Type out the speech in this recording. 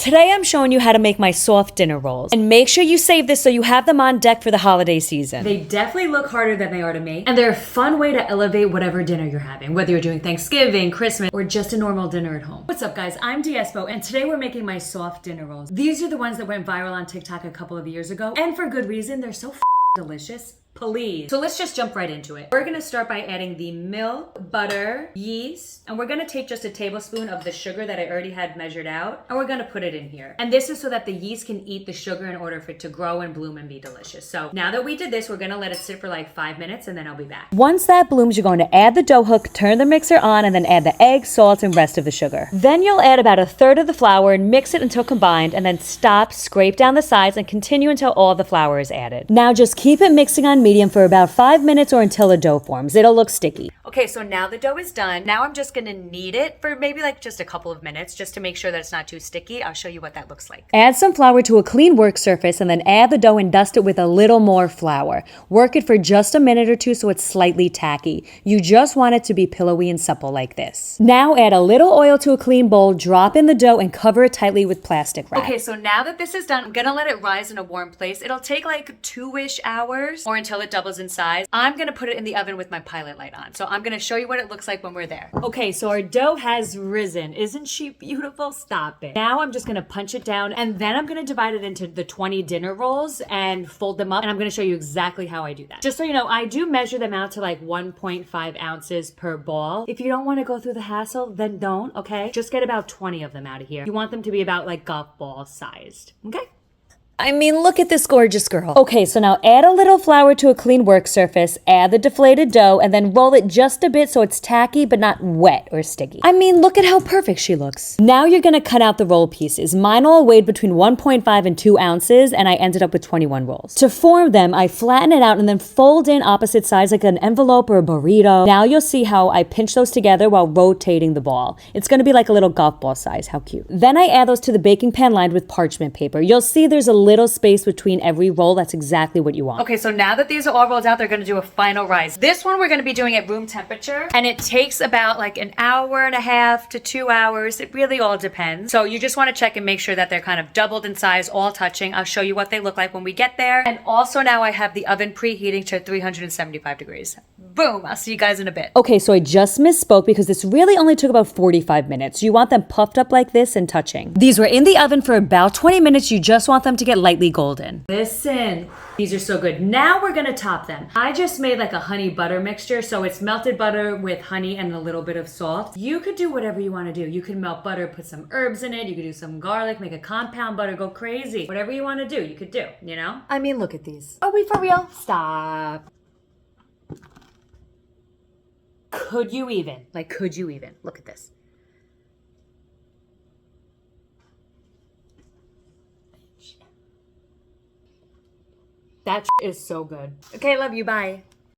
Today I'm showing you how to make my soft dinner rolls. And make sure you save this so you have them on deck for the holiday season. They definitely look harder than they are to make. And they're a fun way to elevate whatever dinner you're having, whether you're doing Thanksgiving, Christmas, or just a normal dinner at home. What's up guys, I'm tbsp and today we're making my soft dinner rolls. These are the ones that went viral on TikTok a couple of years ago. And for good reason, they're so delicious. Please. So let's just jump right into it. We're gonna start by adding the milk, butter, yeast, and we're gonna take just a tablespoon of the sugar that I already had measured out, and we're gonna put it in here. And this is so that the yeast can eat the sugar in order for it to grow and bloom and be delicious. So now that we did this, we're gonna let it sit for like 5 minutes and then I'll be back. Once that blooms, you're going to add the dough hook, turn the mixer on, and then add the egg, salt, and rest of the sugar. Then you'll add about 1/3 of the flour and mix it until combined, and then stop, scrape down the sides, and continue until all the flour is added. Now just keep it mixing on medium for about 5 minutes or until the dough forms. It'll look sticky. Okay, so now the dough is done. Now I'm just gonna knead it for maybe like just a couple of minutes just to make sure that it's not too sticky. I'll show you what that looks like. Add some flour to a clean work surface and then add the dough and dust it with a little more flour. Work it for just a minute or two so it's slightly tacky. You just want it to be pillowy and supple like this. Now add a little oil to a clean bowl, drop in the dough, and cover it tightly with plastic wrap. Okay, so now that this is done, I'm gonna let it rise in a warm place. It'll take like 2-ish hours or until it doubles in size. I'm gonna put it in the oven with my pilot light on. So I'm gonna show you what it looks like when we're there. Okay, so our dough has risen. Isn't she beautiful? Stop it. Now I'm just gonna punch it down and then I'm gonna divide it into the 20 dinner rolls and fold them up. And I'm gonna show you exactly how I do that. Just so you know, I do measure them out to like 1.5 ounces per ball. If you don't wanna go through the hassle, then don't, okay? Just get about 20 of them out of here. You want them to be about like golf ball sized, okay? I mean, look at this gorgeous girl. Okay, so now add a little flour to a clean work surface, add the deflated dough, and then roll it just a bit so it's tacky but not wet or sticky. I mean, look at how perfect she looks. Now you're gonna cut out the roll pieces. Mine all weighed between 1.5 and 2 ounces, and I ended up with 21 rolls. To form them, I flatten it out and then fold in opposite sides like an envelope or a burrito. Now you'll see how I pinch those together while rotating the ball. It's gonna be like a little golf ball size. How cute. Then I add those to the baking pan lined with parchment paper. You'll see there's a little space between every roll. That's exactly what you want. Okay, so now that these are all rolled out, they're gonna do a final rise. This one we're gonna be doing at room temperature, and it takes about like 1.5 to 2 hours. It really all depends. So you just wanna check and make sure that they're kind of doubled in size, all touching. I'll show you what they look like when we get there. And also now I have the oven preheating to 375 degrees. Boom, I'll see you guys in a bit. Okay, so I just misspoke because this really only took about 45 minutes. You want them puffed up like this and touching. These were in the oven for about 20 minutes. You just want them to get lightly golden. Listen, these are so good. Now we're gonna top them. I just made like a honey butter mixture, so it's melted butter with honey and a little bit of salt. You could do whatever you wanna do. You could melt butter, put some herbs in it, you could do some garlic, make a compound butter, go crazy. Whatever you wanna do, you could do, you know? I mean, look at these. Are we for real? Stop. Could you even? Like, could you even? Look at this. That is so good. Okay, love you. Bye.